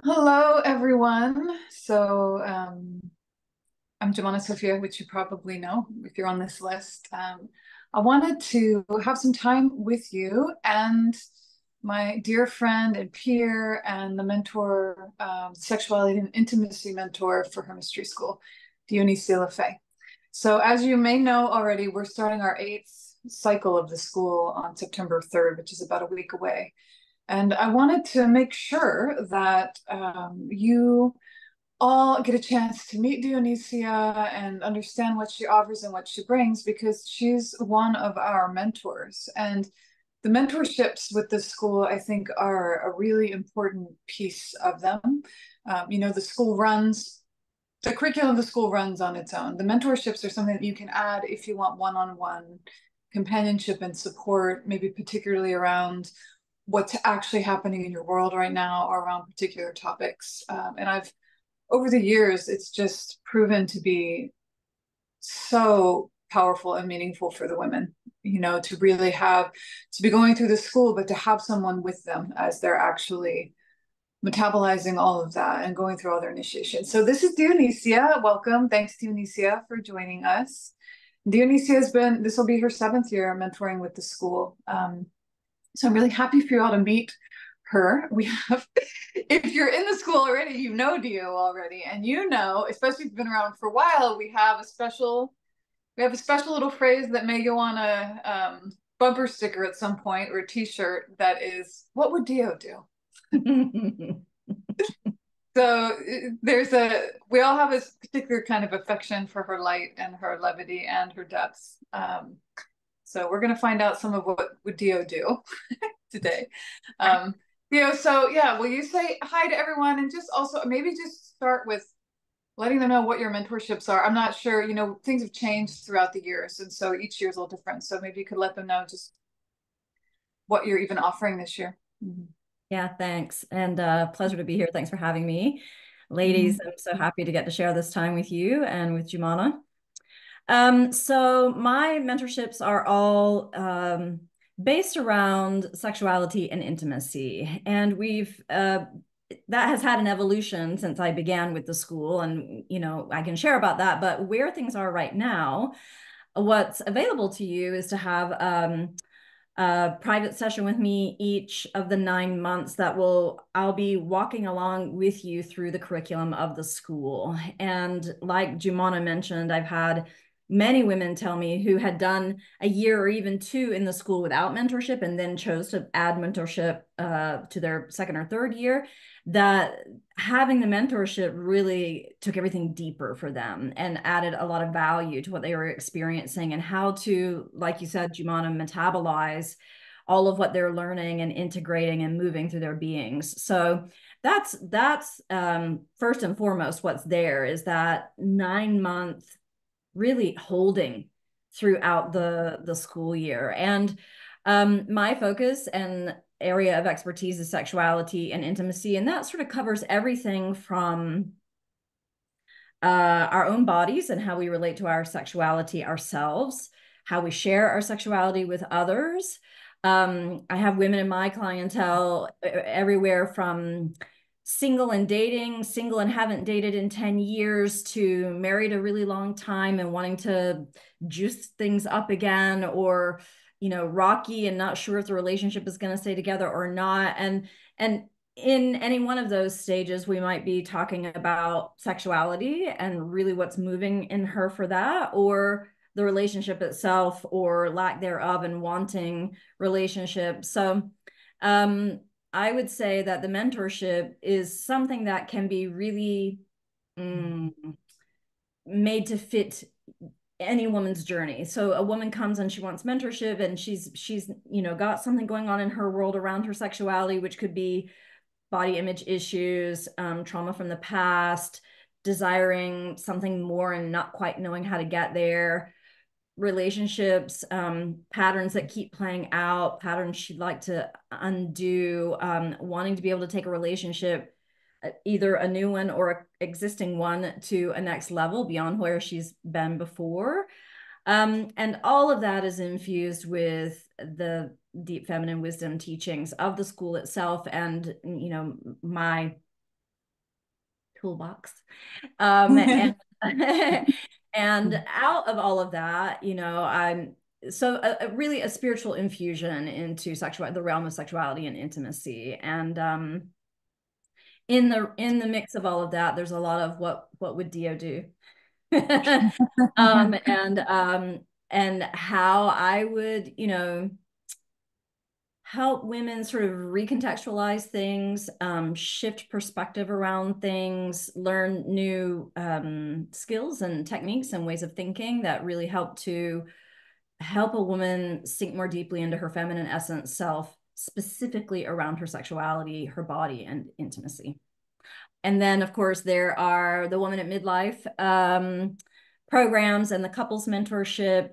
Hello, everyone. I'm Jemana Sophia, which you probably know if you're on this list. I wanted to have some time with you and my dear friend and peer and the mentor, sexuality and intimacy mentor for her mystery school, Deonesea. So as you may know already, we're starting our eighth cycle of the school on September 3rd, which is about a week away. And I wanted to make sure that you all get a chance to meet Deonesea and understand what she offers and what she brings because she's one of our mentors. And the mentorships with the school, I think, are a really important piece of them. The curriculum of the school runs on its own. The mentorships are something that you can add if you want one-on-one companionship and support, maybe particularly around what's actually happening in your world right now or around particular topics. And over the years, it's just proven to be so powerful and meaningful for the women, to really to be going through the school, but to have someone with them as they're actually metabolizing all of that and going through all their initiation. So this is Deonesea. Welcome. Thanks, Deonesea, for joining us. This will be her 7th year mentoring with the school. So I'm really happy for you all to meet her. If you're in the school already, you know Dio already, and especially if you've been around for a while, we have a special little phrase that may go on a bumper sticker at some point or a T-shirt that is, "What would Dio do?" So we all have a particular kind of affection for her light and her levity and her depths. So we're gonna find out some of what would Dio do today. So yeah, will you say hi to everyone and just also maybe just start with letting them know what your mentorships are. I'm not sure, things have changed throughout the years, and so each year is a little different. So maybe you could let them know just what you're even offering this year. Mm-hmm. Yeah, thanks. And pleasure to be here. Thanks for having me. Ladies, I'm so happy to get to share this time with you and with Jumana. So my mentorships are all based around sexuality and intimacy. And that has had an evolution since I began with the school. And, I can share about that. But where things are right now, what's available to you is to have a private session with me each of the 9 months I'll be walking along with you through the curriculum of the school. And like Jumana mentioned, I've had many women tell me who had done a year or even 2 in the school without mentorship and then chose to add mentorship to their 2nd or 3rd year, that having the mentorship really took everything deeper for them and added a lot of value to what they were experiencing and how to, like you said, Jumana, metabolize all of what they're learning and integrating and moving through their beings. So that's first and foremost what's there is that 9-month really holding throughout the school year. And my focus and area of expertise is sexuality and intimacy, and that sort of covers everything from our own bodies and how we relate to our sexuality ourselves, how we share our sexuality with others. I have women in my clientele everywhere from single and haven't dated in 10 years to married a really long time and wanting to juice things up again, or rocky and not sure if the relationship is going to stay together or not. And in any one of those stages, we might be talking about sexuality and really what's moving in her for that, or the relationship itself or lack thereof and wanting relationship. So I would say that the mentorship is something that can be really made to fit any woman's journey. So a woman comes and she wants mentorship and she's got something going on in her world around her sexuality, which could be body image issues, trauma from the past, desiring something more and not quite knowing how to get there, relationships, patterns that keep playing out, patterns she'd like to undo, wanting to be able to take a relationship, either a new one or an existing one, to a next level beyond where she's been before. And all of that is infused with the deep feminine wisdom teachings of the school itself and, my toolbox. And and out of all of that, I'm so really a spiritual infusion into the realm of sexuality and intimacy. And in the mix of all of that, there's a lot of what would Dio do? um, and um, and how I would, help women sort of recontextualize things, shift perspective around things, learn new skills and techniques and ways of thinking that really help a woman sink more deeply into her feminine essence self, specifically around her sexuality, her body, and intimacy. And then, of course, there are the Woman at Midlife programs and the couples mentorship.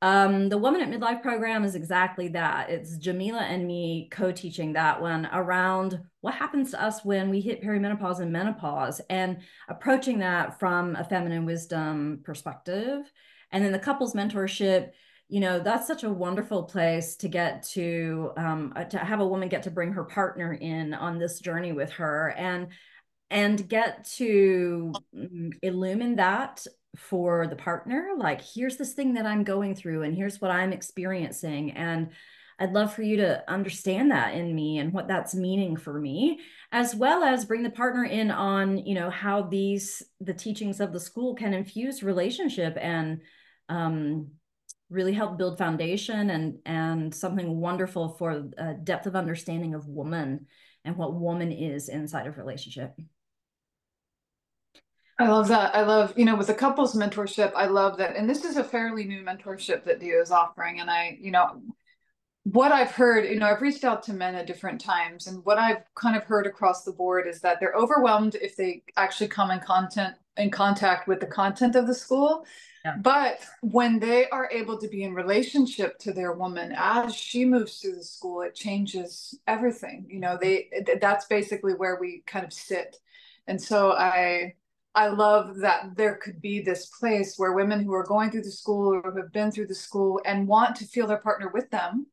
The Woman at Midlife program is exactly that. It's Jamila and me co-teaching that one around what happens to us when we hit perimenopause and menopause, and approaching that from a feminine wisdom perspective. And then the couples mentorship, that's such a wonderful place to get to have a woman get to bring her partner in on this journey with her, and get to illumine that for the partner. Like, here's this thing that I'm going through, and here's what I'm experiencing. And I'd love for you to understand that in me and what that's meaning for me, as well as bring the partner in on, how the teachings of the school can infuse relationship and really help build foundation and something wonderful for a depth of understanding of woman and what woman is inside of relationship. I love that. I love, with the couples mentorship, I love that. And this is a fairly new mentorship that Dio is offering. And what I've heard, I've reached out to men at different times, and what I've kind of heard across the board is that they're overwhelmed if they actually come in contact with the content of the school. Yeah. But when they are able to be in relationship to their woman as she moves through the school, it changes everything. That's basically where we kind of sit. And so I love that there could be this place where women who are going through the school or have been through the school and want to feel their partner with them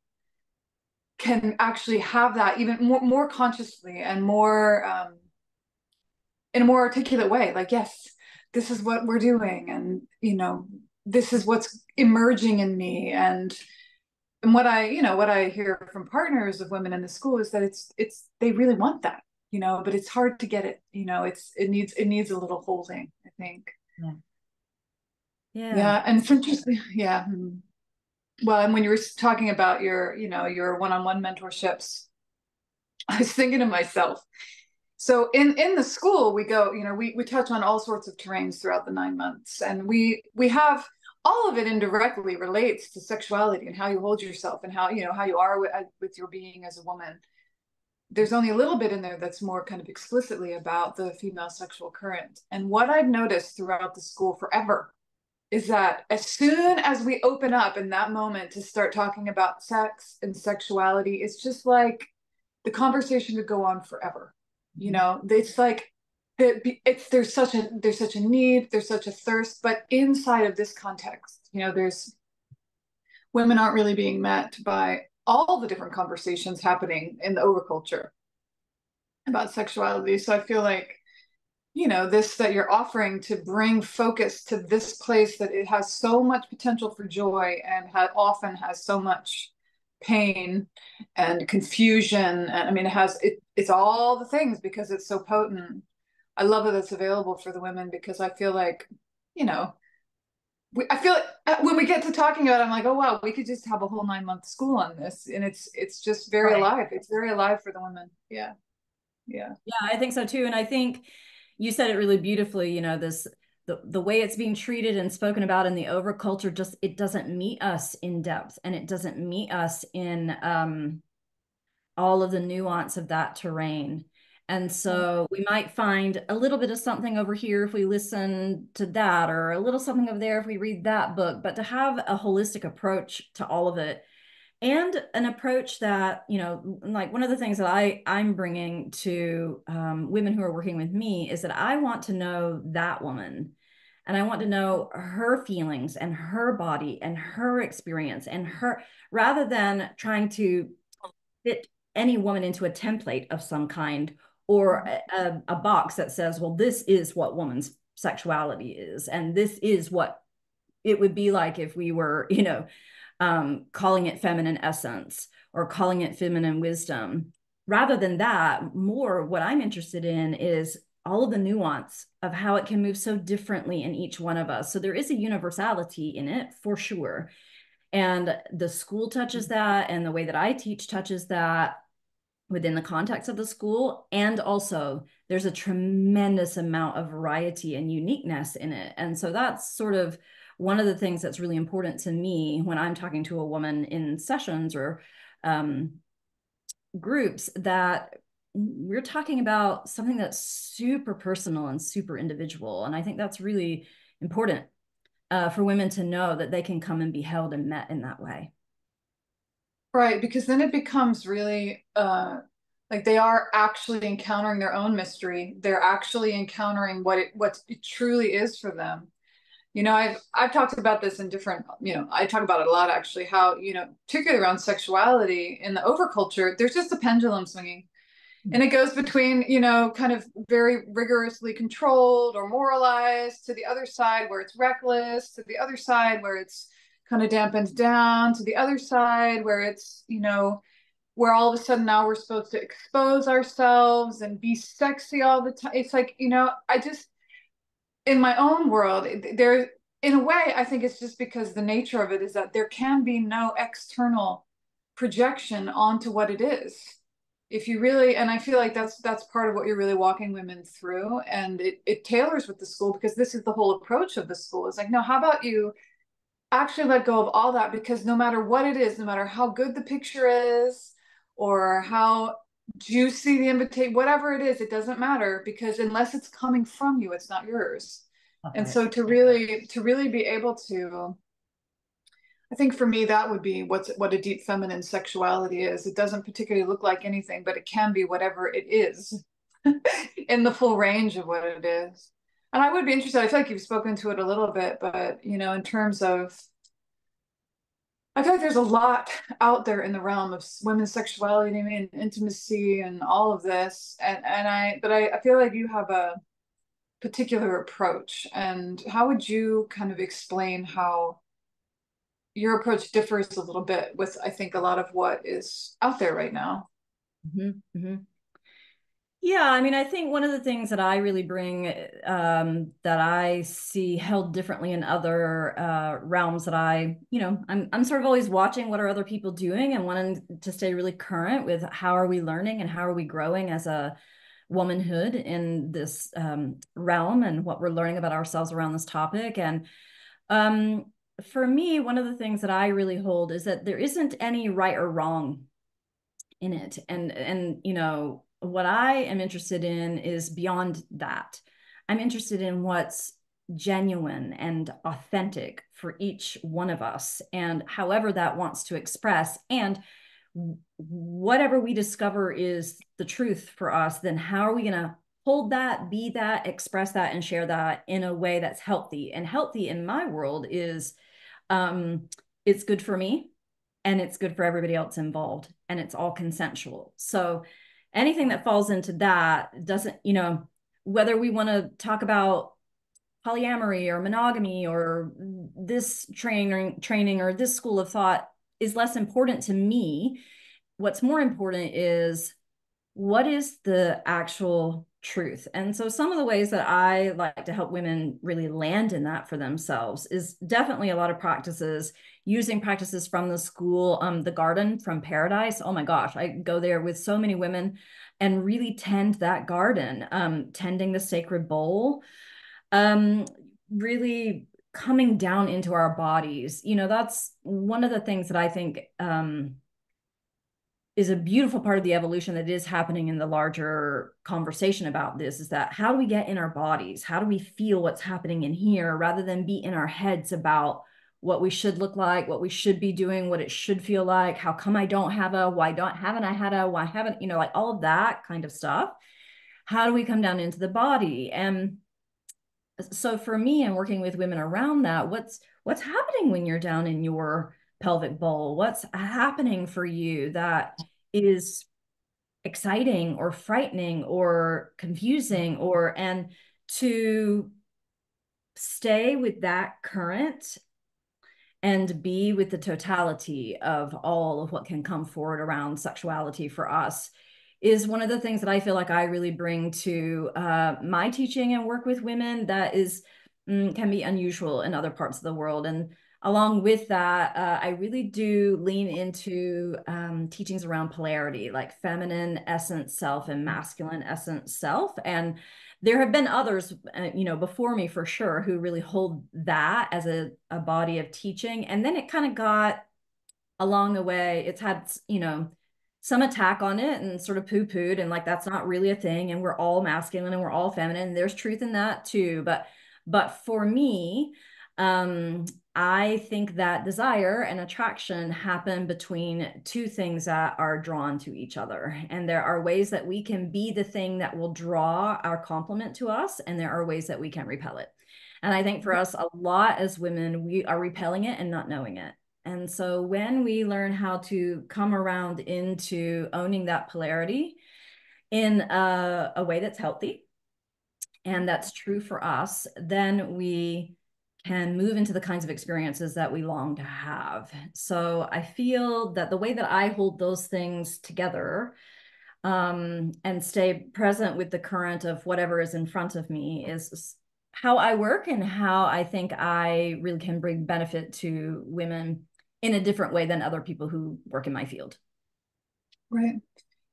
can actually have that even more consciously and more in a more articulate way. Like, yes, this is what we're doing, and this is what's emerging in me. And what I hear from partners of women in the school is that it's they really want that, but it's hard to get it. It needs a little holding, I think. Yeah. Yeah. Yeah, and it's interesting. Yeah. Well, and when you were talking about your one-on-one mentorships, I was thinking to myself, so in the school we go, we touch on all sorts of terrains throughout the 9 months, and we have all of it indirectly relates to sexuality and how you hold yourself and how you are with your being as a woman. There's only a little bit in there that's more kind of explicitly about the female sexual current. And what I've noticed throughout the school forever is that as soon as we open up in that moment to start talking about sex and sexuality, it's just like the conversation could go on forever. It's like there's such a need, there's such a thirst, but inside of this context, there's women aren't really being met by all the different conversations happening in the overculture about sexuality. So I feel like, this that you're offering to bring focus to this place that it has so much potential for joy and often has so much pain and confusion. And I mean, it's all the things because it's so potent. I love that it's available for the women because I feel like, I feel like when we get to talking about it, I'm like, oh wow, we could just have a whole 9-month school on this, and it's just very Right. alive. It's very alive for the women. Yeah, yeah. Yeah, I think so too. And I think you said it really beautifully, the way it's being treated and spoken about in the overculture, just it doesn't meet us in depth, and it doesn't meet us in all of the nuance of that terrain. And so we might find a little bit of something over here if we listen to that, or a little something over there if we read that book, but to have a holistic approach to all of it, and an approach that, like one of the things that I'm bringing to women who are working with me is that I want to know that woman, and I want to know her feelings and her body and her experience and her, rather than trying to fit any woman into a template of some kind, or a box that says, well, this is what woman's sexuality is, and this is what it would be like if we were, calling it feminine essence or calling it feminine wisdom. Rather than that, more what I'm interested in is all of the nuance of how it can move so differently in each one of us. So there is a universality in it for sure. And the school touches that, and the way that I teach touches that within the context of the school. And also, there's a tremendous amount of variety and uniqueness in it. And so that's sort of one of the things that's really important to me when I'm talking to a woman in sessions or groups, that we're talking about something that's super personal and super individual. And I think that's really important for women to know that they can come and be held and met in that way. Right, because then it becomes really like they are actually encountering their own mystery. They're actually encountering what it truly is for them. I've talked about this in different, I talk about it a lot actually, how, particularly around sexuality in the overculture, there's just a pendulum swinging. And it goes between, kind of very rigorously controlled or moralized, to the other side where it's reckless, to the other side where it's kind of dampened down, to the other side where it's, where all of a sudden now we're supposed to expose ourselves and be sexy all the time. It's like, I just, in my own world, there, in a way, I think it's just because the nature of it is that there can be no external projection onto what it is. If you really, and I feel like that's part of what you're really walking women through, and it tailors with the school, because this is the whole approach of the school. It's like, no, how about you actually let go of all that? Because no matter what it is, no matter how good the picture is or how juicy the invitation, whatever it is, it doesn't matter, because unless it's coming from you, it's not yours. That's And right. so to really be able to, I think for me, that would be what a deep feminine sexuality is. It doesn't particularly look like anything, but it can be whatever it is in the full range of what it is. And I would be interested, I feel like you've spoken to it a little bit, but in terms of, I feel like there's a lot out there in the realm of women's sexuality and intimacy and all of this. But I feel like you have a particular approach. And how would you kind of explain how your approach differs a little bit with, I think, a lot of what is out there right now? Mm-hmm, mm-hmm. Yeah, I mean, I think one of the things that I really bring that I see held differently in other realms that I'm sort of always watching what are other people doing and wanting to stay really current with how are we learning and how are we growing as a womanhood in this realm and what we're learning about ourselves around this topic. And um, for me, one of the things that I really hold is that there isn't any right or wrong in it. And what I am interested in is beyond that. I'm interested in what's genuine and authentic for each one of us, and however that wants to express. And whatever we discover is the truth for us, then how are we going to hold that, be that, express that, and share that in a way that's healthy? And healthy in my world is it's good for me and it's good for everybody else involved, and it's all consensual. So anything that falls into that doesn't, whether we want to talk about polyamory or monogamy or this training or this school of thought is less important to me. What's more important is what is the actual truth? And so some of the ways that I like to help women really land in that for themselves is definitely a lot of practices, using practices from the school, the garden from paradise. Oh my gosh, I go there with so many women and really tend that garden, tending the sacred bowl, really coming down into our bodies. That's one of the things that I think is a beautiful part of the evolution that is happening in the larger conversation about this, is that how do we get in our bodies? How do we feel what's happening in here rather than be in our heads about what we should look like, what we should be doing, what it should feel like, how come I don't have a, haven't I had a, why haven't, like all of that kind of stuff. How do we come down into the body? And so for me and working with women around that, what's happening when you're down in your pelvic bowl? What's happening for you that is exciting or frightening or confusing, or and to stay with that current and be with the totality of all of what can come forward around sexuality for us is one of the things that I feel like I really bring to my teaching and work with women that is can be unusual in other parts of the world. And along with that, I really do lean into teachings around polarity, like feminine essence self and masculine essence self. And there have been others, before me for sure, who really hold that as a body of teaching. And then it kind of got along the way, it's had, some attack on it and sort of poo-pooed and like that's not really a thing. And we're all masculine and we're all feminine. There's truth in that too. But for me, I think that desire and attraction happen between two things that are drawn to each other. And there are ways that we can be the thing that will draw our complement to us, and there are ways that we can repel it. And I think for us, a lot as women, we are repelling it and not knowing it. And so when we learn how to come around into owning that polarity in a way that's healthy, and that's true for us, then we can move into the kinds of experiences that we long to have. So I feel that the way that I hold those things together and stay present with the current of whatever is in front of me is how I work and how I think I really can bring benefit to women in a different way than other people who work in my field. Right.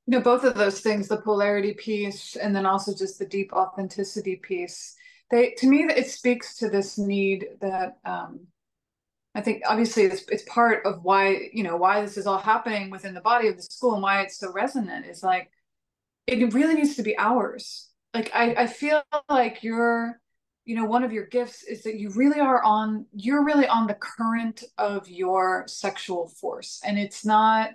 Both of those things, the polarity piece and then also just the deep authenticity piece, to me, it speaks to this need that I think obviously it's part of why this is all happening within the body of the school and why it's so resonant is like, it really needs to be ours. Like, I feel like one of your gifts is that you're really on the current of your sexual force. And it's not,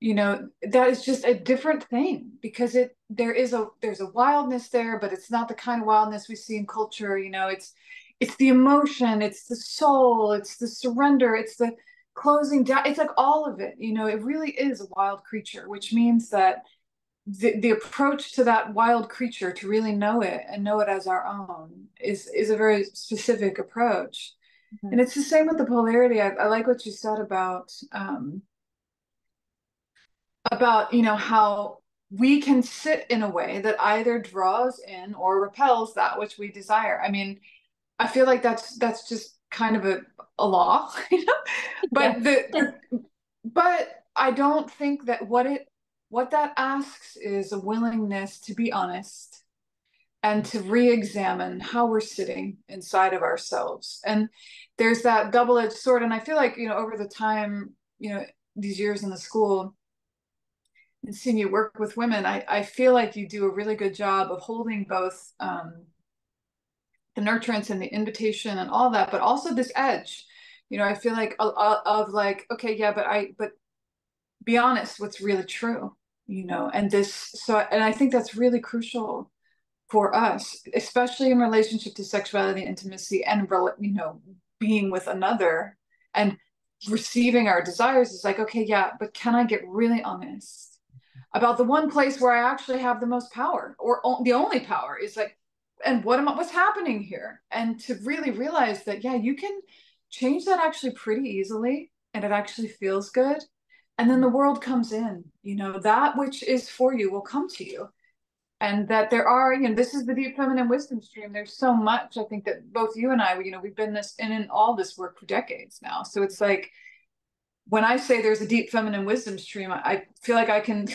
that is just a different thing because there's a wildness there, but it's not the kind of wildness we see in culture. It's the emotion, it's the soul, it's the surrender, it's the closing down. It's like all of it, it really is a wild creature, which means that the approach to that wild creature to really know it and know it as our own is a very specific approach. Mm-hmm. And it's the same with the polarity. I like what you said about how we can sit in a way that either draws in or repels that which we desire. I mean, I feel like that's just kind of a law, Yeah. but but I don't think that what that asks is a willingness to be honest and to re-examine how we're sitting inside of ourselves. And there's that double-edged sword. And I feel like, over the time, these years in the school, and seeing you work with women, I feel like you do a really good job of holding both the nurturance and the invitation and all that, but also this edge. I feel like of like, okay, yeah, but be honest, what's really true, and I think that's really crucial for us, especially in relationship to sexuality, intimacy, and being with another and receiving our desires is like, okay, yeah, but can I get really honest about the one place where I actually have the most power or the only power is like, and what's happening here? And to really realize that, yeah, you can change that actually pretty easily and it actually feels good. And then the world comes in, that which is for you will come to you. And that there are, this is the deep feminine wisdom stream. There's so much, I think that both you and I, we've been in all this work for decades now. So it's like, when I say there's a deep feminine wisdom stream, I feel like I can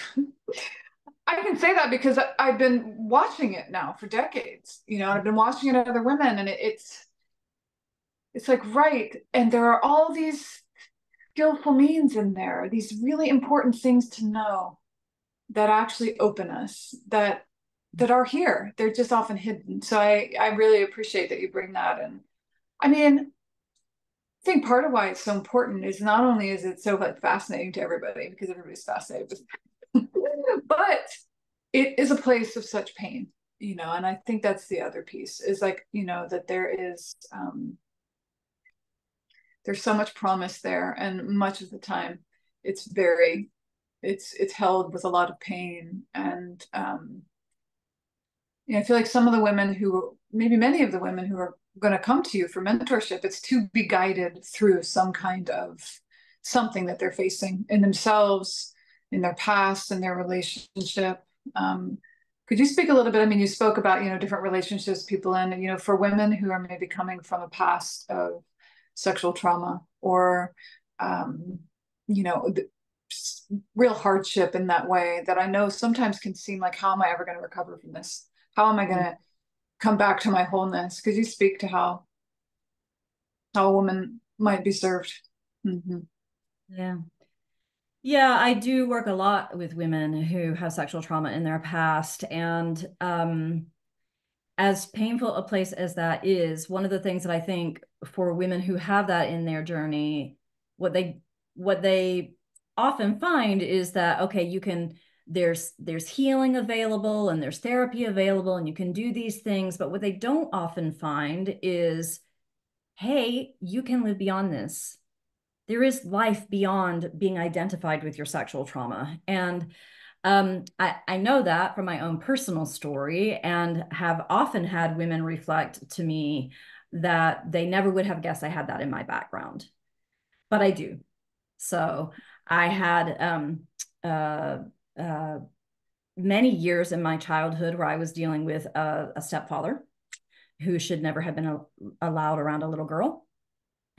I can say that because I've been watching it now for decades. I've been watching it in other women, and it's like, right. And there are all these skillful means in there, these really important things to know that actually open us, that are here. They're just often hidden. So I really appreciate that you bring that. And I mean, I think part of why it's so important is not only is it so like fascinating to everybody because everybody's fascinated with but it is a place of such pain, and I think that's the other piece is like, that there's so much promise there, and much of the time it's very it's held with a lot of pain. And I feel like some of the women who, maybe many of the women who are going to come to you for mentorship, it's to be guided through some kind of something that they're facing in themselves, in their past, in their relationship. Um, could you speak a little bit? I mean, you spoke about, different relationships people in, for women who are maybe coming from a past of sexual trauma or, um, you know, real hardship in that way that I know sometimes can seem like, how am I ever going to recover from this? How am I going to come back to my wholeness? Could you speak to how a woman might be served? Mm-hmm. Yeah. Yeah, I do work a lot with women who have sexual trauma in their past. And as painful a place as that is, one of the things that I think for women who have that in their journey, what they often find is that, okay, there's healing available and there's therapy available and you can do these things, but what they don't often find is, hey, you can live beyond this. There is life beyond being identified with your sexual trauma. And I know that from my own personal story and have often had women reflect to me that they never would have guessed I had that in my background, but I do. So I had uh, uh, many years in my childhood where I was dealing with a stepfather who should never have been allowed around a little girl.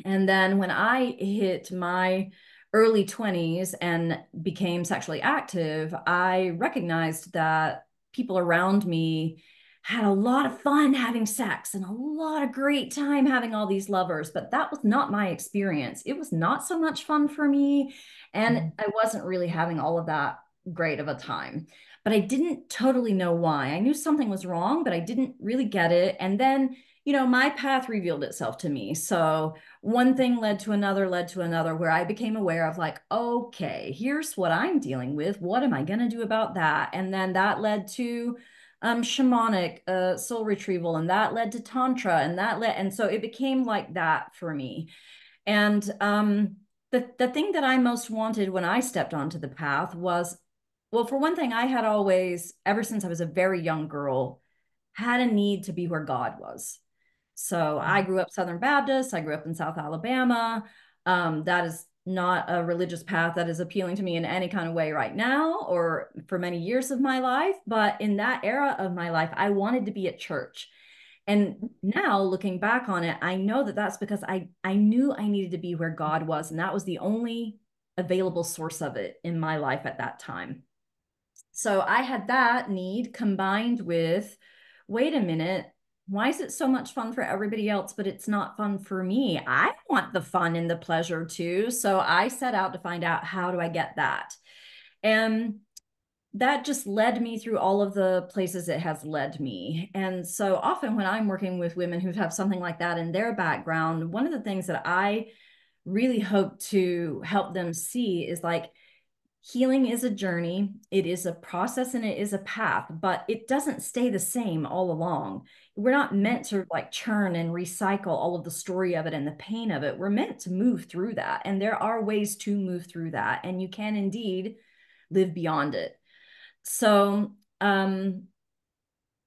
And then when I hit my early 20s and became sexually active, I recognized that people around me had a lot of fun having sex and a lot of great time having all these lovers, but that was not my experience. It was not so much fun for me, and I wasn't really having all of that great of a time. But I didn't totally know why. I knew something was wrong, but I didn't really get it. And then, my path revealed itself to me. So one thing led to another, where I became aware of like, okay, here's what I'm dealing with. What am I going to do about that? And then that led to shamanic soul retrieval, and that led to tantra, and so it became like that for me. And the thing that I most wanted when I stepped onto the path was, well, for one thing, I had always, ever since I was a very young girl, had a need to be where God was. So I grew up Southern Baptist. I grew up in South Alabama. That is not a religious path that is appealing to me in any kind of way right now or for many years of my life. But in that era of my life, I wanted to be at church. And now looking back on it, I know that that's because I knew I needed to be where God was. And that was the only available source of it in my life at that time. So I had that need combined with, wait a minute, why is it so much fun for everybody else, but it's not fun for me? I want the fun and the pleasure too. So I set out to find out, how do I get that? And that just led me through all of the places it has led me. And so often when I'm working with women who have something like that in their background, one of the things that I really hope to help them see is like, healing is a journey, it is a process, and it is a path, but it doesn't stay the same all along. We're not meant to like churn and recycle all of the story of it and the pain of it. We're meant to move through that. And there are ways to move through that. And you can indeed live beyond it. So,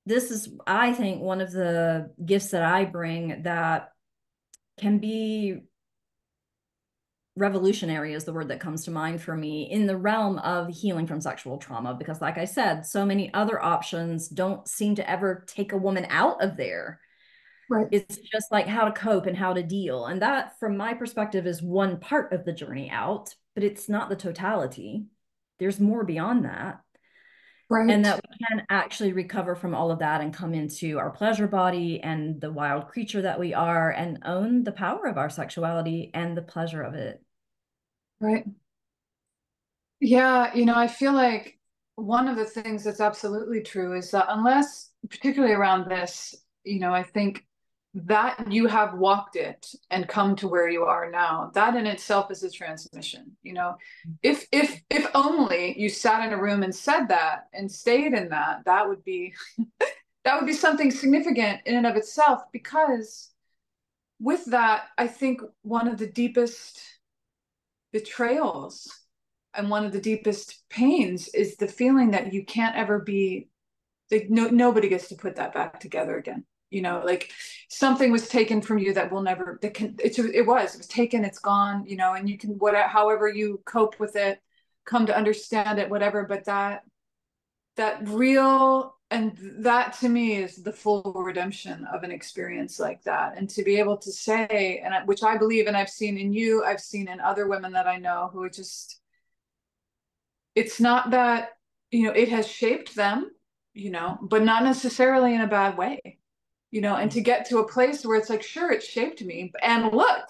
this is, I think, one of the gifts that I bring that can be revolutionary, is the word that comes to mind for me in the realm of healing from sexual trauma, because like I said, so many other options don't seem to ever take a woman out of there. Right. It's just like how to cope and how to deal, and that from my perspective is one part of the journey out, but it's not the totality. There's more beyond that, and Right. that we can actually recover from all of that and come into our pleasure body and the wild creature that we are and own the power of our sexuality and the pleasure of it. Right. Yeah, I feel like one of the things that's absolutely true is that unless, particularly around this, I think that you have walked it and come to where you are now, that in itself is a transmission. If only you sat in a room and said that and stayed in that, that would be that would be something significant in and of itself, because with that, I think one of the deepest betrayals and one of the deepest pains is the feeling that you can't ever be like, nobody gets to put that back together again. Like something was taken from you that will never, that can, it was taken, it's gone, and you can, however you cope with it, come to understand it, whatever. But that real, and that to me is the full redemption of an experience like that. And to be able to say, and which I believe, and I've seen in you, I've seen in other women that I know who just, it's not that, it has shaped them, but not necessarily in a bad way, and to get to a place where it's like, sure, it shaped me. And look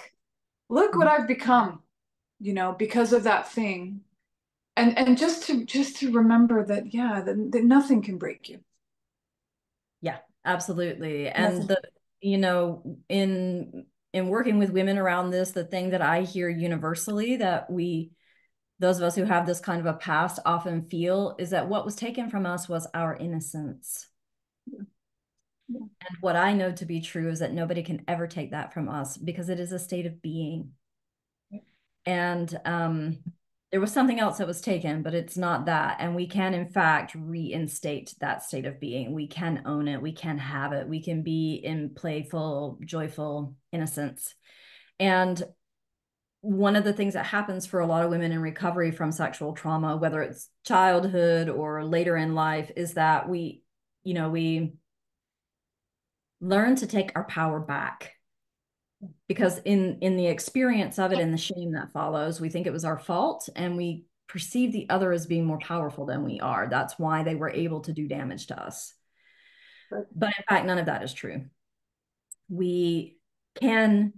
what I've become, because of that thing. And just to remember that, yeah, that nothing can break you. Yeah, absolutely. And Nothing. in working with women around this, the thing that I hear universally that those of us who have this kind of a past often feel is that what was taken from us was our innocence. Yeah. Yeah. And what I know to be true is that nobody can ever take that from us because it is a state of being. Yeah. And there was something else that was taken, but it's not that. And we can, in fact, reinstate that state of being. We can own it. We can have it. We can be in playful, joyful innocence. And one of the things that happens for a lot of women in recovery from sexual trauma, whether it's childhood or later in life, is that we learn to take our power back. Because in the experience of it and the shame that follows, we think it was our fault and we perceive the other as being more powerful than we are. That's why they were able to do damage to us. Right. But in fact, none of that is true. We can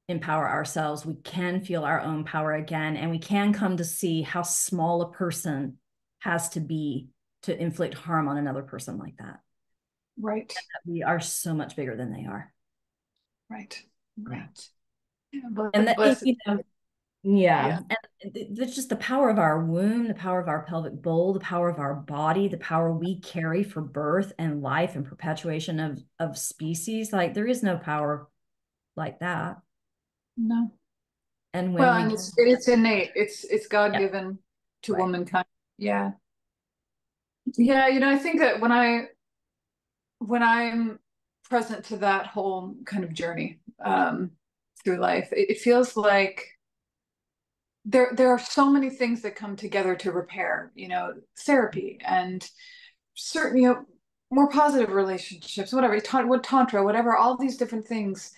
empower ourselves. We can feel our own power again, and we can come to see how small a person has to be to inflict harm on another person like that. Right. We are so much bigger than they are. Right. Yeah. Right. Yeah, And that, blessed. yeah. Yeah. And there's just the power of our womb, the power of our pelvic bowl, the power of our body, the power we carry for birth and life and perpetuation of species. Like there is no power like that. No. And when Well, we, and it's innate. It's God yeah, given to right. womankind. Yeah. Yeah, I think that when I'm present to that whole kind of journey through life, it feels like there are so many things that come together to repair, therapy and certain, more positive relationships, whatever, what tantra, whatever, all these different things.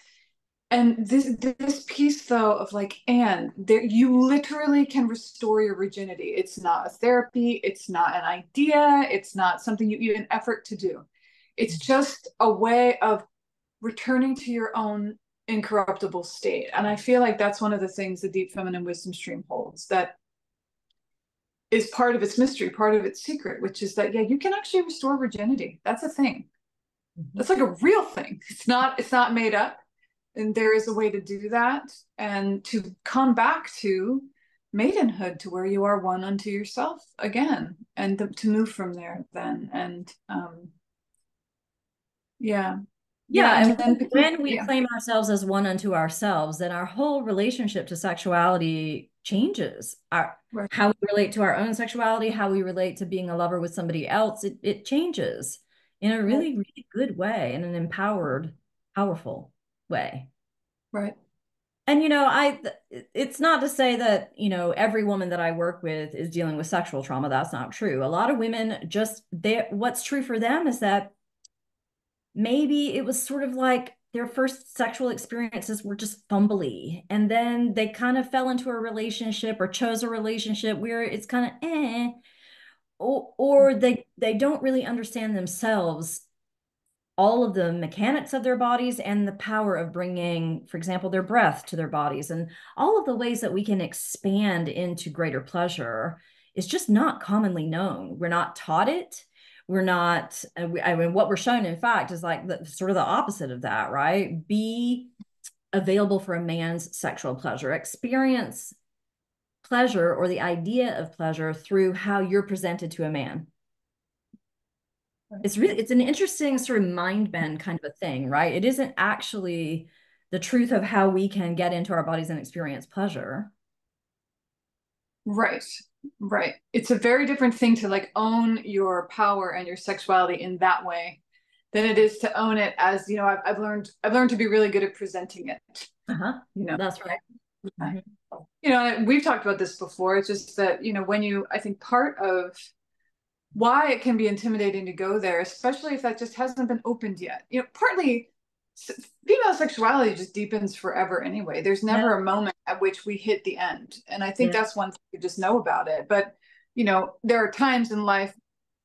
And this piece though of like, and there you literally can restore your virginity. It's not a therapy, it's not an idea, it's not something you even effort to do. It's just a way of returning to your own incorruptible state. And I feel like that's one of the things the deep feminine wisdom stream holds, that is part of its mystery, part of its secret, which is that, yeah, you can actually restore virginity. That's a thing. Mhm. That's like a real thing. It's not made up. And there is a way to do that and to come back to maidenhood, to where you are one unto yourself again, and to move from there then. And yeah. Yeah. Yeah, And and then when we yeah. claim ourselves as one unto ourselves, then our whole relationship to sexuality changes. Right. How we relate to our own sexuality, how we relate to being a lover with somebody else, it changes in a Right. really, really good way, in an empowered, powerful way. Right. And it's not to say that, every woman that I work with is dealing with sexual trauma. That's not true. A lot of women what's true for them is that maybe it was sort of like their first sexual experiences were just fumbly. And then they kind of fell into a relationship or chose a relationship where it's kind of or they don't really understand themselves, all of the mechanics of their bodies and the power of bringing, for example, their breath to their bodies, and all of the ways that we can expand into greater pleasure is just not commonly known. We're not taught it. We're not, I mean, what we're shown, in fact, is like sort of the opposite of that, right? Be available for a man's sexual pleasure, experience pleasure or the idea of pleasure through how you're presented to a man. Right. It's an interesting sort of mind bend kind of a thing, right? It isn't actually the truth of how we can get into our bodies and experience pleasure. Right. Right. It's a very different thing to like own your power and your sexuality in that way than it is to own it as, I've learned to be really good at presenting it, Uh-huh. you know. That's right. Mhm. And we've talked about this before. It's just that, I think part of why it can be intimidating to go there, especially if that just hasn't been opened yet. Partly female sexuality just deepens forever anyway. There's Yeah. never a moment at which we hit the end. And I think Yeah. that's one thing you just know about it. But, there are times in life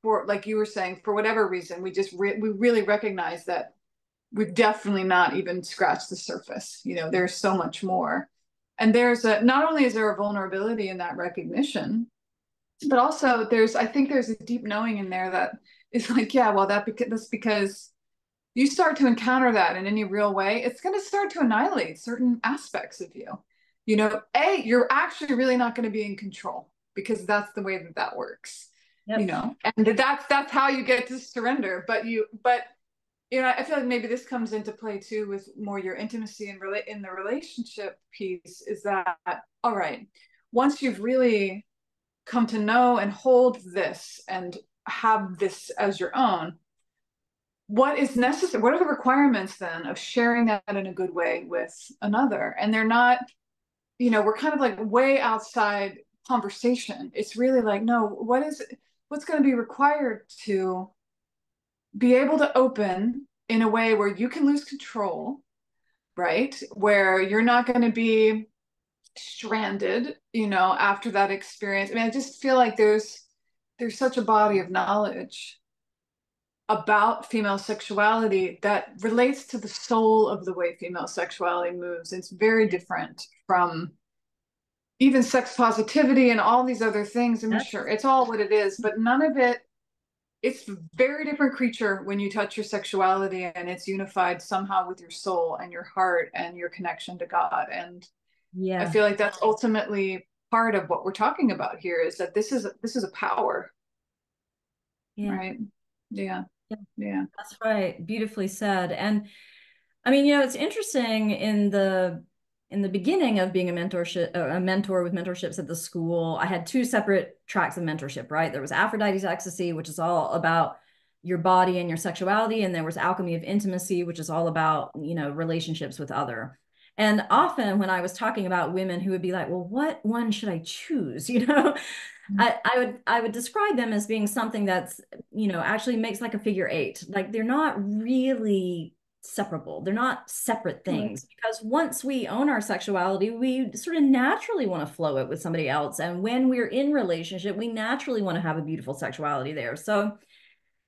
for, like you were saying, for whatever reason, we really recognize that we've definitely not even scratched the surface. There's so much more. And not only is there a vulnerability in that recognition, but also I think there's a deep knowing in there that is like, yeah, well, that's because you start to encounter that in any real way, it's going to start to annihilate certain aspects of you. You're actually really not going to be in control because that's the way that works. Yep. And that's how you get to surrender. But I feel like maybe this comes into play too with more your intimacy and in the relationship piece. Is that all right? Once you've really come to know and hold this and have this as your own, what is necessary? What are the requirements then of sharing that in a good way with another? And they're not, we're kind of like way outside conversation. It's really like, no, what's going to be required to be able to open in a way where you can lose control, right? Where you're not going to be stranded, after that experience. I mean, I just feel like there's such a body of knowledge about female sexuality that relates to the soul of the way female sexuality moves. It's very different from even sex positivity and all these other things. I'm Yes. sure it's all what it is, but none of it. It's a very different creature when you touch your sexuality and it's unified somehow with your soul and your heart and your connection to God. And I Yeah. feel like that's ultimately part of what we're talking about here, is that this is a power, Yeah. right? Yeah. Yeah. Yeah. That's right. Beautifully said. And I mean, it's interesting in the beginning of being a mentor with mentorships at the school, I had two separate tracks of mentorship, right? There was Aphrodite's Ecstasy, which is all about your body and your sexuality, and there was Alchemy of Intimacy, which is all about, relationships with other. And often when I was talking about women who would be like, well, what one should I choose? I would describe them as being something that's, actually makes like a figure eight. Like they're not really separable. They're not separate Right. things because once we own our sexuality, we sort of naturally want to flow it with somebody else. And when we're in relationship, we naturally want to have a beautiful sexuality there. So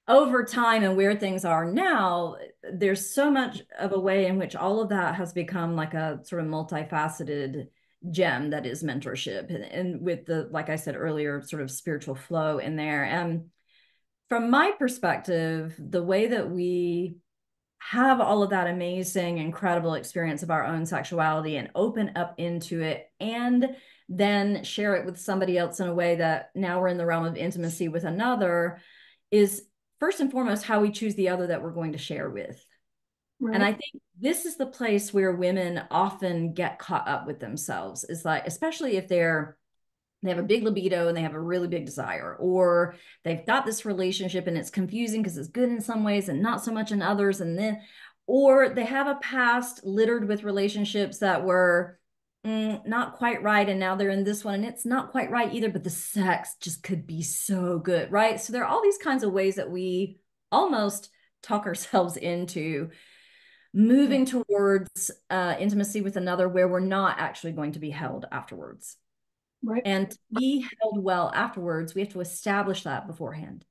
over time and where things are now, there's so much of a way in which all of that has become like a sort of multifaceted gem that is mentorship and with the, like I said earlier, sort of spiritual flow in there. And from my perspective, the way that we have all of that amazing, incredible experience of our own sexuality and open up into it and then share it with somebody else in a way that now we're in the realm of intimacy with another is first and foremost how we choose the other that we're going to share with. And I Right. think this is the place where women often get caught up with themselves, is like, especially if they have a big libido and they have a really big desire, or they've got this relationship and it's confusing because it's good in some ways and not so much in others. And then, or they have a past littered with relationships that were not quite right. And now they're in this one and it's not quite right either, but the sex just could be so good, right? So there are all these kinds of ways that we almost talk ourselves into moving towards intimacy with another where we're not actually going to be held afterwards. Right. And to be held well afterwards, we have to establish that beforehand.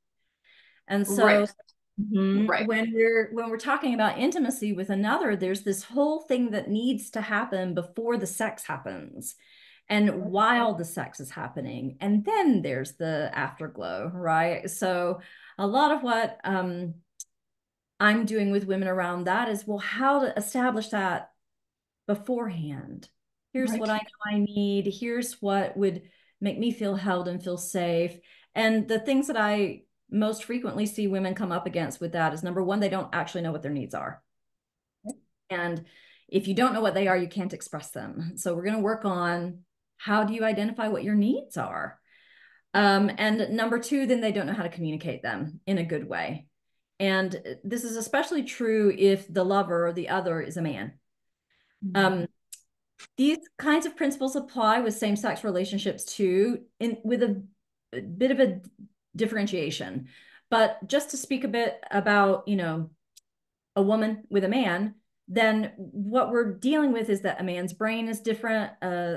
And so Right. Right. when we're talking about intimacy with another, there's this whole thing that needs to happen before the sex happens and while the sex is happening. And then there's the afterglow, right? So a lot of what I'm doing with women around that is, well, how to establish that beforehand. Here's what Right. I know I need. Here's what would make me feel held and feel safe. And the things that I most frequently see women come up against with that is number one, they don't actually know what their needs are. And if you don't know what they are, you can't express them. So we're going to work on how do you identify what your needs are? And number two, then they don't know how to communicate them in a good way. And this is especially true if the lover or the other is a man. Um, these kinds of principles apply with same-sex relationships too, with a bit of a differentiation. But just to speak a bit about, a woman with a man, then what we're dealing with is that a man's brain is different,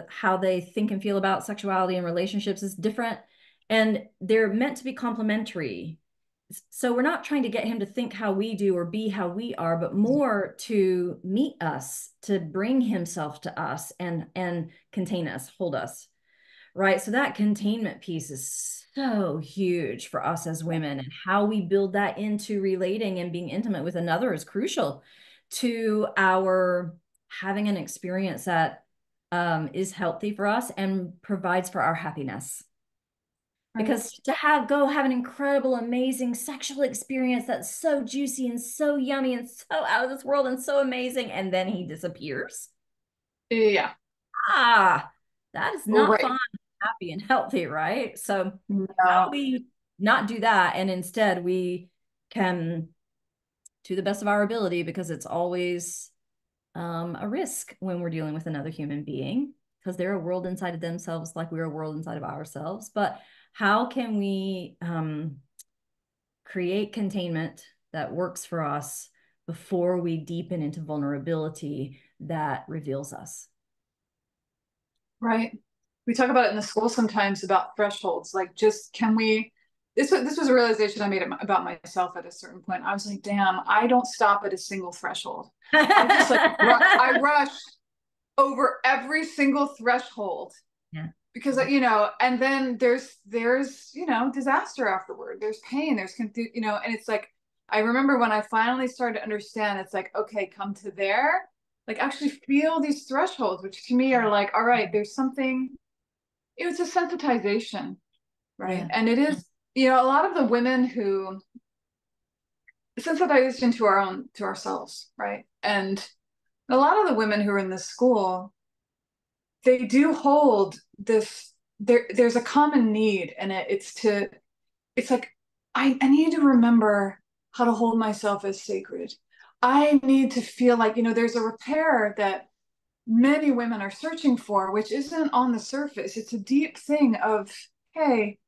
how they think and feel about sexuality and relationships is different, and they're meant to be complementary. So we're not trying to get him to think how we do or be how we are, but more to meet us, to bring himself to us and contain us, hold us. Right. So that containment piece is so huge for us as women, and how we build that into relating and being intimate with another is crucial to our having an experience that is healthy for us and provides for our happiness. Right. Because to have an incredible, amazing sexual experience that's so juicy and so yummy and so out of this world and so amazing, and then he disappears. Yeah. Ah, that is not Right. fun, happy, and healthy, right? So how do No. we not do that? And instead we can, to the best of our ability, because it's always a risk when we're dealing with another human being, because they're a world inside of themselves like we're a world inside of ourselves. But how can we create containment that works for us before we deepen into vulnerability that reveals us? Right. We talk about it in the school sometimes about thresholds. Like, just can we? This was a realization I made about myself at a certain point. I was like, damn, I don't stop at a single threshold. I just like I rush over every single threshold Yeah. because and then there's disaster afterward. There's pain. There's and it's like I remember when I finally started to understand. It's like, okay, come to there. Like, actually feel these thresholds, which to me are like, all right, there's something. It was a sensitization, right? Yeah. And it is, a lot of the women who sensitization to ourselves, right? And a lot of the women who are in this school, they do hold this. There's a common need, and it's like I need to remember how to hold myself as sacred. I need to feel like, there's a repair that many women are searching for, which isn't on the surface. It's a deep thing of, hey,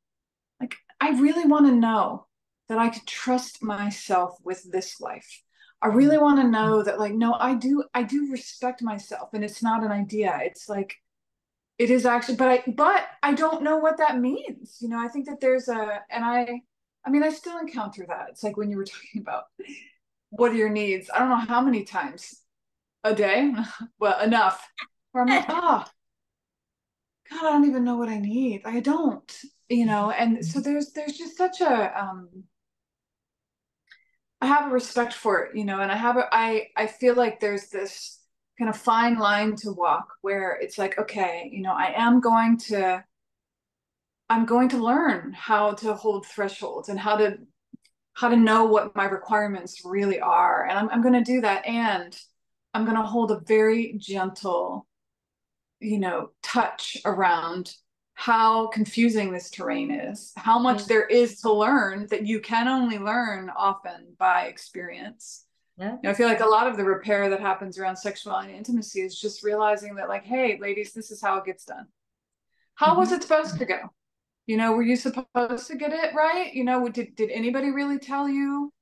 like, I really want to know that I could trust myself with this life. I really want to know that, like, no, I do respect myself, and it's not an idea. It's like it is actually, but I don't know what that means. I think that and I mean, I still encounter that. It's like when you were talking about what are your needs. I don't know how many times a day, well, enough, where I'm like, oh, God, I don't even know what I need. I don't, and so there's just such I have a respect for it, and I feel like there's this kind of fine line to walk where it's like, okay, I'm going to learn how to hold thresholds and how to know what my requirements really are. And I'm going to do that. And I'm going to hold a very gentle, touch around how confusing this terrain is, how much Yeah. there is to learn that you can only learn often by experience. Yeah. I feel like a lot of the repair that happens around sexuality and intimacy is just realizing that, like, hey, ladies, this is how it gets done. How was Mhm. it supposed to go? Were you supposed to get it right? Did anybody really tell you?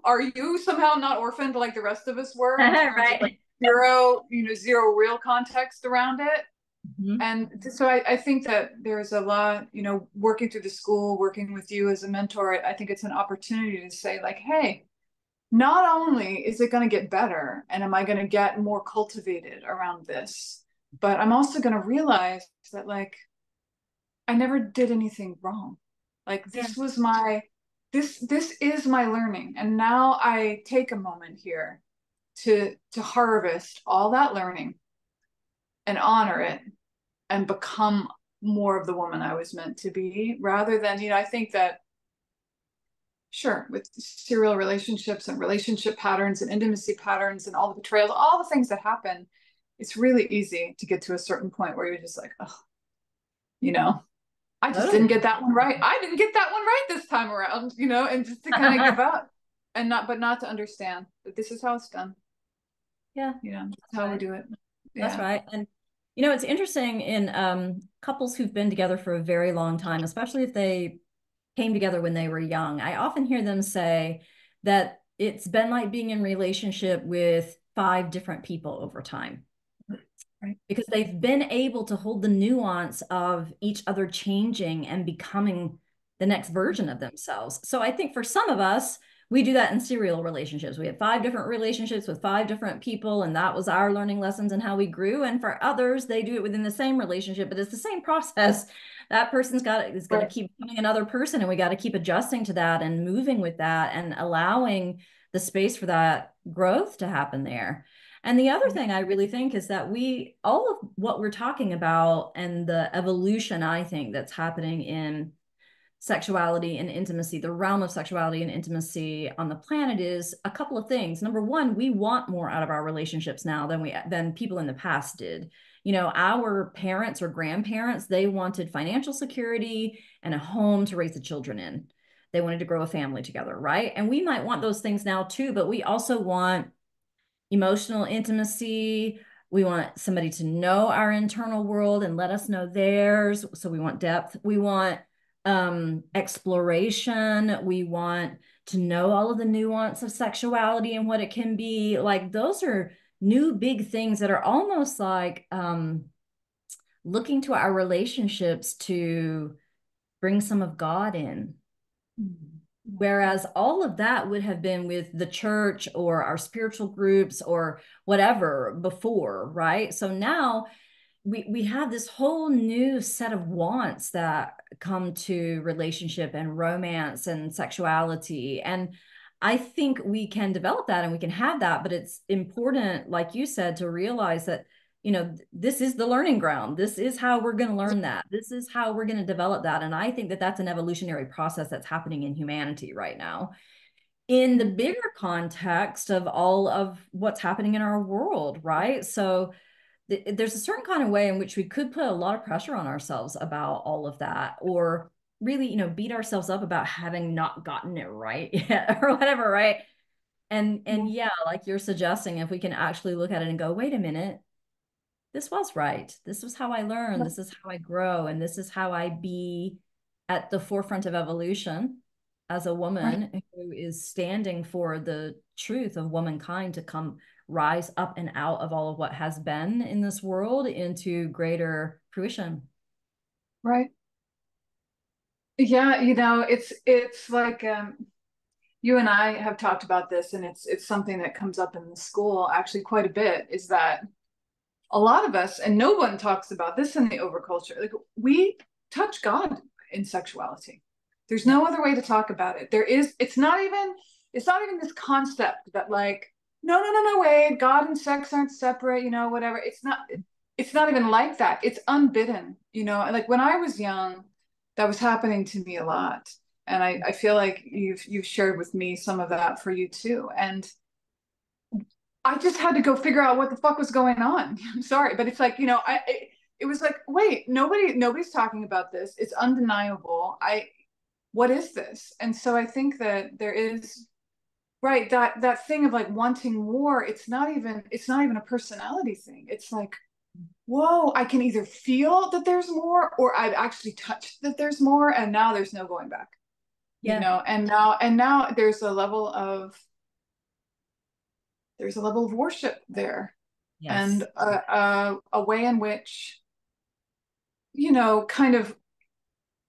Are you somehow not orphaned like the rest of us were in terms of like Right. zero real context around it? Mhm. And so I think that there's a lot, working through the school, working with you as a mentor, I think it's an opportunity to say, like, hey, not only is it going to get better and am I going to get more cultivated around this, but I'm also going to realize that, like, I never did anything wrong. Like, Yeah. this is my learning. And now I take a moment here to harvest all that learning and honor it and become more of the woman I was meant to be, rather than, I think that, sure, with serial relationships and relationship patterns and intimacy patterns and all the betrayals, all the things that happen, it's really easy to get to a certain point where you're just like, oh, you know, I just didn't Totally. get that one right. I didn't get that one right this time around, and just to kind of give up and not to understand that this is how it's done. Yeah, This is that's how we right. do it. That's Yeah. right. And it's interesting in couples who've been together for a very long time, especially if they came together when they were young. I often hear them say that it's been like being in relationship with five different people over time Right. because they've been able to hold the nuance of each other changing and becoming the next version of themselves. So I think for some of us, we do that in serial relationships. We have five different relationships with five different people, and that was our learning lessons and how we grew. And for others, they do it within the same relationship, but it's the same process. That person's got is going to Right. keep becoming another person, and we got to keep adjusting to that and moving with that and allowing the space for that growth to happen there. And the other thing I really think is that all of what we're talking about and the evolution, I think, that's happening in sexuality and intimacy, the realm of sexuality and intimacy on the planet is a couple of things. Number one, we want more out of our relationships now than people in the past did. Our parents or grandparents, they wanted financial security and a home to raise the children in. They wanted to grow a family together, right? And we might want those things now too, but we also want emotional intimacy. We want somebody to know our internal world and let us know theirs. So we want depth. We want exploration. We want to know all of the nuance of sexuality and what it can be. Like those are new big things that are almost like looking to our relationships to bring some of God in. Mhm. Whereas all of that would have been with the church or our spiritual groups or whatever before, right? So now we have this whole new set of wants that come to relationship and romance and sexuality. And I think we can develop that and we can have that, but it's important, like you said, to realize that, this is the learning ground. This is how we're going to learn that. This is how we're going to develop that. And I think that that's an evolutionary process that's happening in humanity right now in the bigger context of all of what's happening in our world, right? So there's a certain kind of way in which we could put a lot of pressure on ourselves about all of that, or really, beat ourselves up about having not gotten it right yet or whatever, right? And yeah, like you're suggesting, if we can actually look at it and go, wait a minute, this was right. This was how I learn. This is how I grow. And this is how I be at the forefront of evolution as a Right. woman who is standing for the truth of womankind to come rise up and out of all of what has been in this world into greater fruition. Right. Yeah, it's like you and I have talked about this, and it's something that comes up in the school actually quite a bit, is that a lot of us, and no one talks about this in the overculture, like we touch God in sexuality. There's Yeah. no other way to talk about it. It's not even this concept that like, no, wait, God and sex aren't separate, whatever. It's not even like that. It's unbidden, like when I was young, that was happening to me a lot. And I feel like you've shared with me some of that for you too. And I just had to go figure out what the fuck was going on. I'm sorry, but it's like, it was like, wait, nobody's talking about this. It's undeniable. What is this? And so I think that there is, right, that thing of like wanting more. It's not even a personality thing. It's like, whoa, I can either feel that there's more, or I've actually touched that there's more, and now there's no going back. Yeah. And now there's a level of worship there, and Yes. a way in which, kind of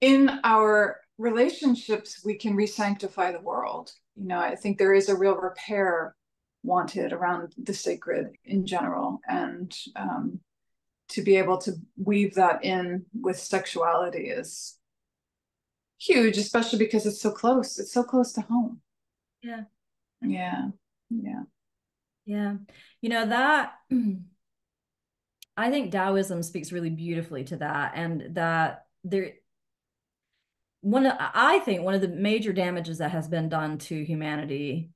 in our relationships, we can re-sanctify the world. I think there is a real repair wanted around the sacred in general, and to be able to weave that in with sexuality is huge, especially because it's so close. It's so close to home. Yeah. Yeah. Yeah. Yeah. That I think Taoism speaks really beautifully to that, and that I think one of the major damages that has been done to humanity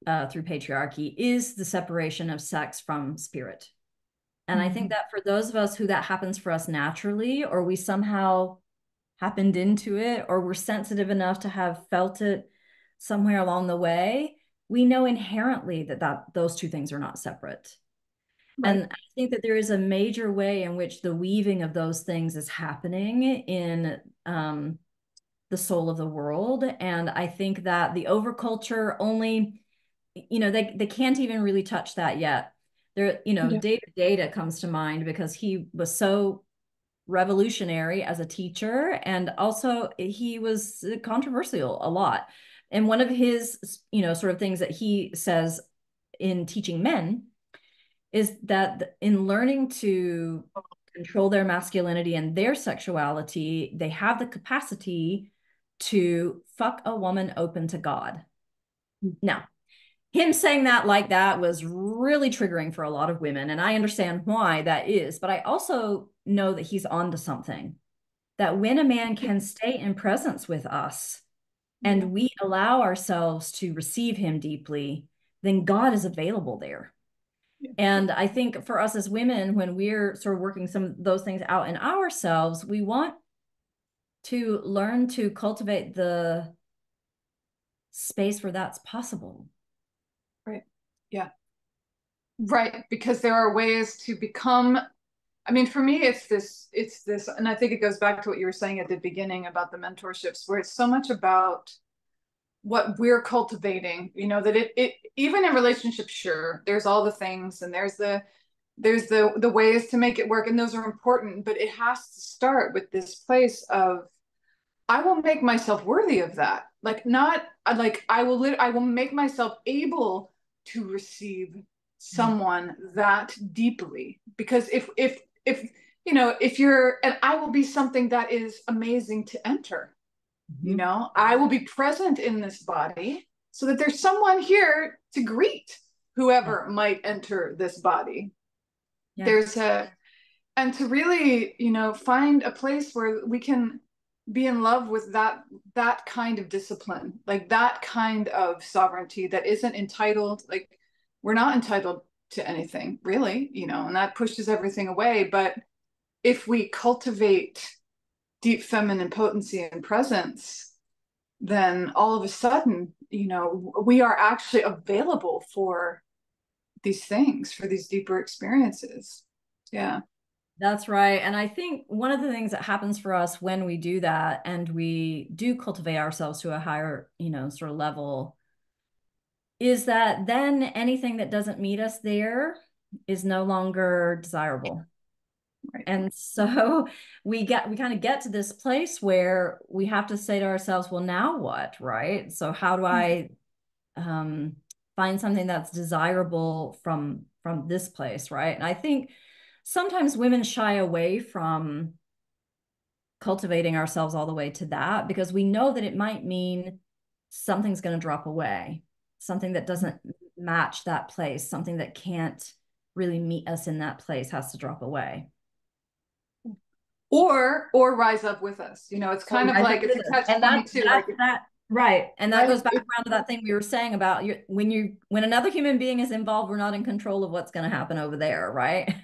through patriarchy is the separation of sex from spirit. And I think Mhm. that for those of us who that happens for us naturally, or we somehow happened into it, or we're sensitive enough to have felt it somewhere along the way, we know inherently that those two things are not separate. Right. And I think that there is a major way in which the weaving of those things is happening in the soul of the world. And I think that the overculture only, they can't even really touch that yet. There, Yeah. David Data comes to mind because he was so revolutionary as a teacher, and also he was controversial a lot. And one of his, sort of things that he says in teaching men is that in learning to control their masculinity and their sexuality, they have the capacity to fuck a woman open to God. Now, him saying that like that was really triggering for a lot of women. And I understand why that is. But I also know that he's onto something. That when a man can stay in presence with us Yeah. and we allow ourselves to receive him deeply, then God is available there. Yeah. And I think for us as women, when we're sort of working some of those things out in ourselves, we want to learn to cultivate the space where that's possible. Right. Yeah. Right. Because there are ways to become, I mean, for me, it's this, and I think it goes back to what you were saying at the beginning about the mentorships, where it's so much about what we're cultivating, that it even in relationships, sure, there's all the things and there's the ways to make it work, and those are important, but it has to start with this place of I will make myself worthy of that. Like not like I will make myself able to receive someone that deeply. Because if you're, and I will be something that is amazing to enter. Mhm. I will be present in this body so that there's someone here to greet Yeah. whoever might enter this body. Yeah. There's a and to really find a place where we can be in love with that kind of discipline, like that kind of sovereignty that isn't entitled. Like we're not entitled to anything really, and that pushes everything away. But if we cultivate deep feminine potency and presence, then all of a sudden we are actually available for these things, for these deeper experiences. Yeah. That's right. And I think one of the things that happens for us when we do that and we do cultivate ourselves to a higher, sort of level is that then anything that doesn't meet us there is no longer desirable. Right. And so we kind of get to this place where we have to say to ourselves, well, now what, right? So how do I um, find something that's desirable from this place, right? And I think sometimes women shy away from cultivating ourselves all the way to that because we know that it might mean something's going to drop away, something that doesn't match that place, something that can't really meet us in that place has to drop away. Or rise up with us. It's Or kind of rise up like it's with a us. catch And 22. Like that right. And that right, goes back around to that thing we were saying about when another human being is involved, we're not in control of what's going to happen over there, right?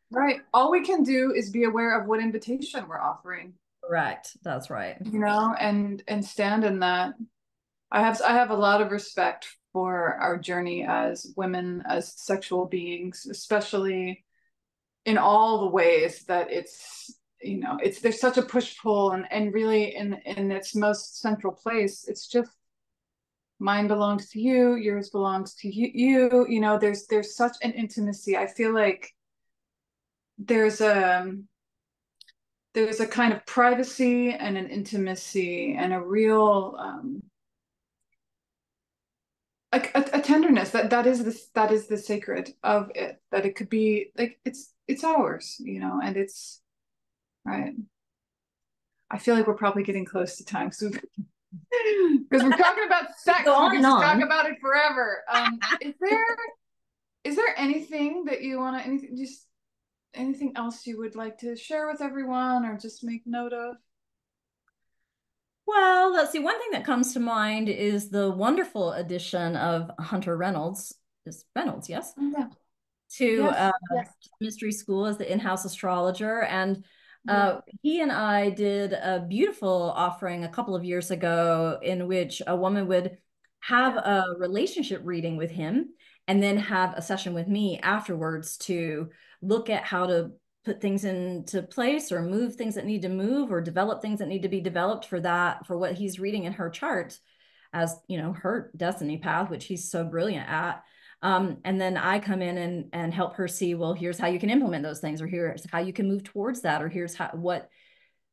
right. All we can do is be aware of what invitation we're offering, Correct. That's right. and stand in that. I have a lot of respect for our journey as women, as sexual beings, especially in all the ways that it's there's such a push pull, and really in its most central place, it's just mine belongs to you, yours belongs to there's such an intimacy. I feel like there's a there's a kind of privacy and an intimacy and a real like a tenderness that is the sacred of it, that it could be like it's ours, and it's right. I feel like we're probably getting close to time, so because we're talking about We go sex, we on could and just talk on. about it forever. Is there anything that you want to anything just anything else you would like to share with everyone or just make note of? Well, let's see. One thing that comes to mind is the wonderful addition of Hunter Reynolds, is Reynolds, yes, Oh, yeah. to Yes. Yes. Mystery School as the in-house astrologer. And Yeah. He and I did a beautiful offering a couple of years ago in which a woman would have Yeah. a relationship reading with him and then have a session with me afterwards to look at how to put things into place or move things that need to move or develop things that need to be developed for that, for what he's reading in her chart as, you know, her destiny path, which he's so brilliant at. And then I come in and help her see, well, here's how you can implement those things, or here's how you can move towards that, or here's how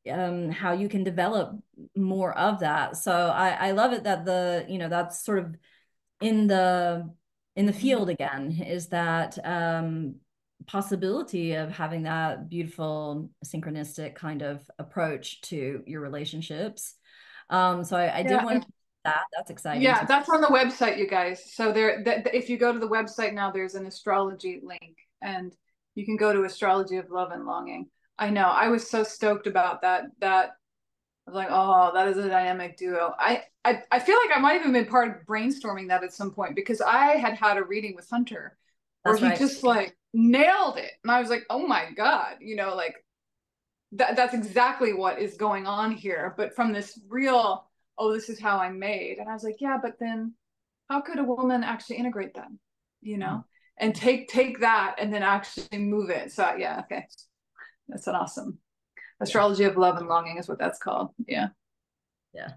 you can develop more of that. So I love it that that's sort of in the field again, is that possibility of having that beautiful synchronistic kind of approach to your relationships. So I did Yeah. want to that. That's exciting Yeah, to that's on the website, you guys. So if you go to the website now, there's an astrology link, and you can go to Astrology of Love and Longing. I know, I was so stoked about that. I was like, oh, that is a dynamic duo. I feel like I might have even been part of brainstorming that at some point because I had a reading with Hunter where That's he right. just like nailed it, and I was like, oh my God, like that's exactly what is going on here, but from this real, oh, this is how I'm made. And I was like, yeah, but then how could a woman actually integrate them, you Mm-hmm. know, and take that and then actually move it. So yeah, okay. That's an awesome Yeah. astrology of love and longing is what that's called. Yeah. Yeah.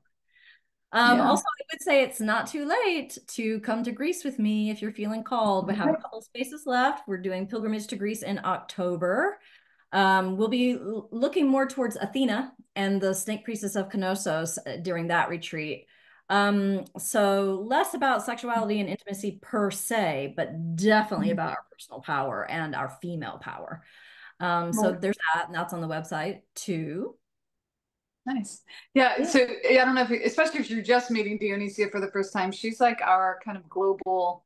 Yeah. Also, I would say it's not too late to come to Greece with me if you're feeling called. We have a couple spaces left. We're doing pilgrimage to Greece in October. We'll be looking more towards Athena and the snake priestess of Knossos during that retreat. So less about sexuality and intimacy per se, but definitely about our personal power and our female power. So Well, there's that, and that's on the website too. nice. Yeah. Yeah. So yeah, I don't know especially if you're just meeting Deonesea for the first time, she's like our kind of global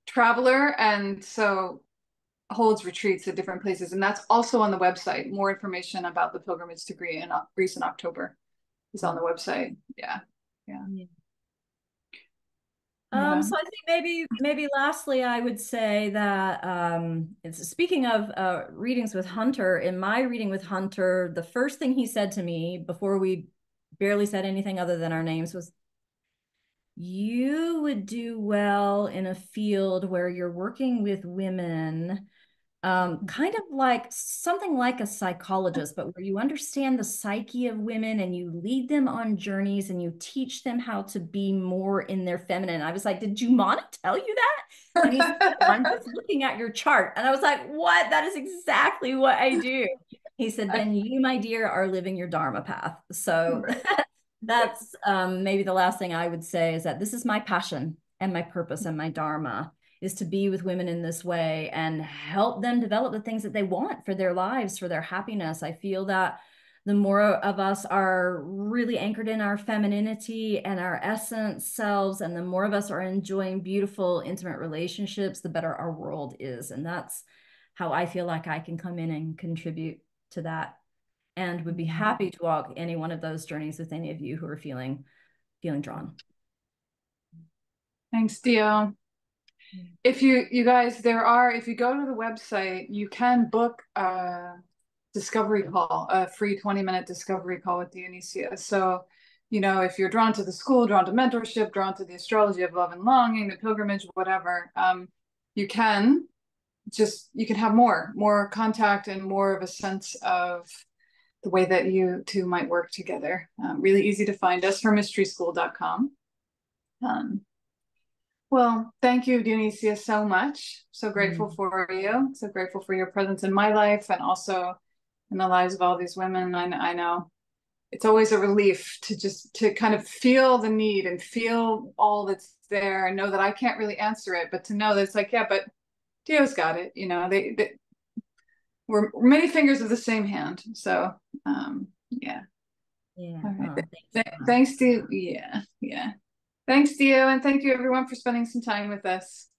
traveler. And so holds retreats at different places. And that's also on the website. More information about the pilgrimage to Greece in October is on the website. Yeah. Yeah. Yeah. Yeah. So I think maybe lastly, I would say that speaking of readings with Hunter, in my reading with Hunter, the first thing he said to me before we barely said anything other than our names was, you would do well in a field where you're working with women, kind of like something like a psychologist, but where you understand the psyche of women and you lead them on journeys and you teach them how to be more in their feminine. I was like, did Jumana tell you that? And he said, no, I'm just looking at your chart. And I was like, what? That is exactly what I do. He said, then you, my dear, are living your Dharma path. So Right. that's maybe the last thing I would say is that this is my passion and my purpose and my Dharma is to be with women in this way and help them develop the things that they want for their lives, for their happiness. I feel that the more of us are really anchored in our femininity and our essence selves, and the more of us are enjoying beautiful, intimate relationships, the better our world is. And that's how I feel like I can come in and contribute to that, and would be happy to walk any one of those journeys with any of you who are feeling drawn. Thanks, Dio. If you guys, if you go to the website, you can book a discovery call, a free 20-minute discovery call with Dionysia. So, if you're drawn to the school, drawn to mentorship, drawn to the astrology of love and longing, the pilgrimage, whatever, you can you can have more contact and more of a sense of the way that you two might work together. Really easy to find us, hermysteryschool.com. Um, well, thank you, Deonesea, so much. So grateful Mm. for you. So grateful for your presence in my life and also in the lives of all these women. I know it's always a relief to kind of feel the need and feel all that's there and know that I can't really answer it, but to know that it's like, yeah, but Dio's got it. We're many fingers of the same hand. So, yeah. Yeah. All right. Oh, thanks so much. Thanks, Dio. Yeah. Yeah. Thanks, Dio. And thank you, everyone, for spending some time with us.